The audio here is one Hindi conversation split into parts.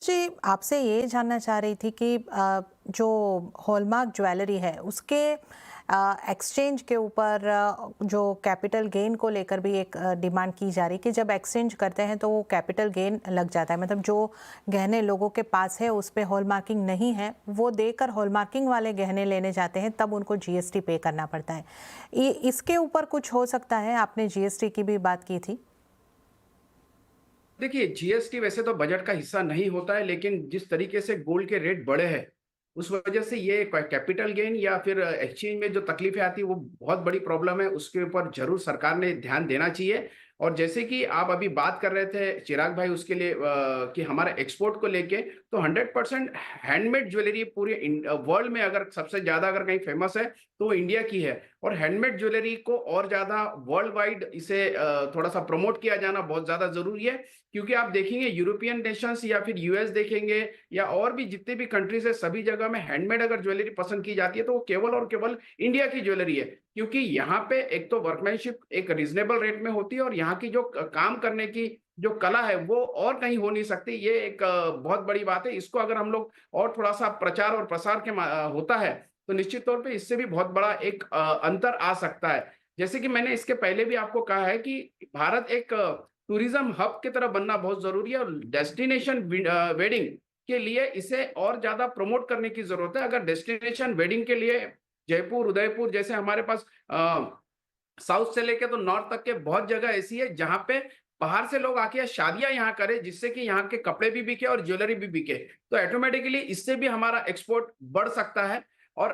जी, आपसे ये जानना चाह रही थी कि जो हॉलमार्क ज्वेलरी है उसके एक्सचेंज के ऊपर जो कैपिटल गेन को लेकर भी एक डिमांड की जा रही कि जब एक्सचेंज करते हैं तो वो कैपिटल गेन लग जाता है। मतलब जो गहने लोगों के पास है उस पे हॉलमार्किंग नहीं है, वो देकर हॉलमार्किंग वाले गहने लेने जाते हैं, तब उनको जीएसटी पे करना पड़ता है। इसके ऊपर कुछ हो सकता है? आपने जीएसटी की भी बात की थी। देखिए, जीएसटी वैसे तो बजट का हिस्सा नहीं होता है, लेकिन जिस तरीके से गोल्ड के रेट बढ़े हैं, उस वजह से ये कैपिटल गेन या फिर एक्सचेंज में जो तकलीफें आती है, वो बहुत बड़ी प्रॉब्लम है। उसके ऊपर ज़रूर सरकार ने ध्यान देना चाहिए। और जैसे कि आप अभी बात कर रहे थे चिराग भाई उसके लिए कि हमारा एक्सपोर्ट को लेके, तो 100% हैंडमेड ज्वेलरी पूरे वर्ल्ड में अगर सबसे ज़्यादा अगर कहीं फेमस है, तो वो इंडिया की है। और हैंडमेड ज्वेलरी को और ज़्यादा वर्ल्ड वाइड इसे थोड़ा-सा प्रमोट किया जाना बहुत ज़्यादा ज़रूरी है। क्योंकि आप देखेंगे यूरोपियन नेशंस या फिर यूएस देखेंगे या और भी जितने भी कंट्रीज है, सभी जगह में हैंडमेड अगर ज्वेलरी पसंद की जाती है तो वो केवल और केवल इंडिया की ज्वेलरी है। क्योंकि यहाँ पे एक तो वर्कमैनशिप एक रीजनेबल रेट में होती है और यहाँ की जो काम करने की जो कला है वो और कहीं हो नहीं सकती। ये एक बहुत बड़ी बात है। इसको अगर हम लोग और थोड़ा सा प्रचार और प्रसार के होता है, तो निश्चित तौर पे इससे भी बहुत बड़ा एक अंतर आ सकता है। जैसे कि मैंने इसके पहले भी आपको कहा है कि भारत एक टूरिज्म हब की तरह बनना बहुत जरूरी है और डेस्टिनेशन वेडिंग के लिए इसे और ज्यादा प्रमोट करने की जरूरत है। अगर डेस्टिनेशन वेडिंग के लिए जयपुर, उदयपुर जैसे हमारे पास साउथ से लेके तो नॉर्थ तक के बहुत जगह ऐसी है जहां पे बाहर से लोग आके शादियां यहाँ करें, जिससे कि यहाँ के कपड़े भी बिके और ज्वेलरी भी बिके, तो ऑटोमेटिकली इससे भी हमारा एक्सपोर्ट बढ़ सकता है। और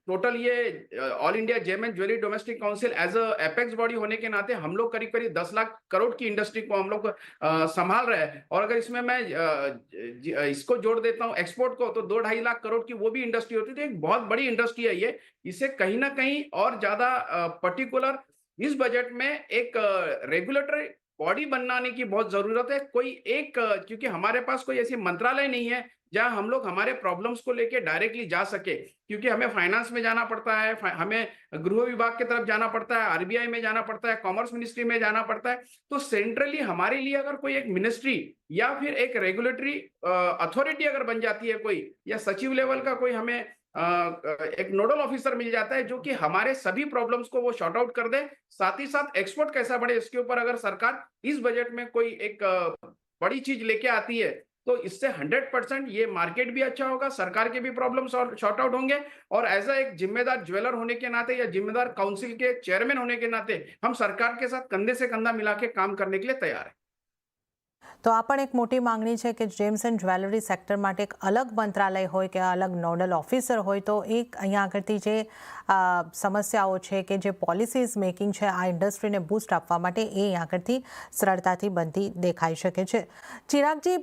टोटल ये all India gem and jewellery domestic council as a apex body होने के नाते हम लोग करीब करीब 10 लाख करोड़ की इंडस्ट्री को हम लोग संभाल रहे हैं। और अगर इसमें मैं इसको जोड़ देता हूँ एक्सपोर्ट को, तो 2-2.5 लाख करोड़ की वो भी इंडस्ट्री होती है। तो एक बहुत बड़ी इंडस्ट्री है ये। इसे कहीं ना कहीं और ज्यादा पर्टिकुलर इस बजट में एक रेगुलेटरी बॉडी बनाने की बहुत जरूरत है। कोई एक क्योंकि हमारे पास कोई ऐसी मंत्रालय नहीं है जहां हम लोग हमारे प्रॉब्लम्स को लेके डायरेक्टली जा सके। क्योंकि हमें फाइनेंस में जाना पड़ता है, हमें गृह विभाग की तरफ जाना पड़ता है, आरबीआई में जाना पड़ता है, कॉमर्स मिनिस्ट्री में जाना पड़ता है। तो सेंट्रली हमारे लिए अगर कोई एक मिनिस्ट्री या फिर एक रेगुलेटरी अथॉरिटी अगर बन जाती है कोई, या सचिव लेवल का कोई हमें एक नोडल ऑफिसर मिल जाता है जो कि हमारे सभी प्रॉब्लम्स को वो शॉर्ट आउट कर दे, साथ ही साथ एक्सपोर्ट कैसा बढ़े इसके ऊपर अगर सरकार इस बजट में कोई एक बड़ी चीज लेके आती है, तो इससे 100% ये मार्केट भी अच्छा होगा, सरकार के भी प्रॉब्लम शॉर्ट आउट होंगे। और एज अ एक जिम्मेदार ज्वेलर होने के नाते या जिम्मेदार काउंसिल के चेयरमैन होने के नाते हम सरकार के साथ कंधे से कंधा मिला के काम करने के लिए तैयार है। तो આ પણ એક મોટી માંગણી છે કે જેમ્સ એન્ડ જ્વેલરી સેક્ટર માટે એક અલગ મંત્રાલય હોય કે અલગ નોડલ ઓફિસર હોય, તો એક અહીંયા આગળથી જે સમસ્યાઓ છે કે જે પોલિસીઝ મેકિંગ છે આ ઇન્ડસ્ટ્રીને બૂસ્ટ આપવા માટે એ અહીંયા આગળથી સરળતાથી બનતી દેખાઈ શકે છે. ચિરાગજી,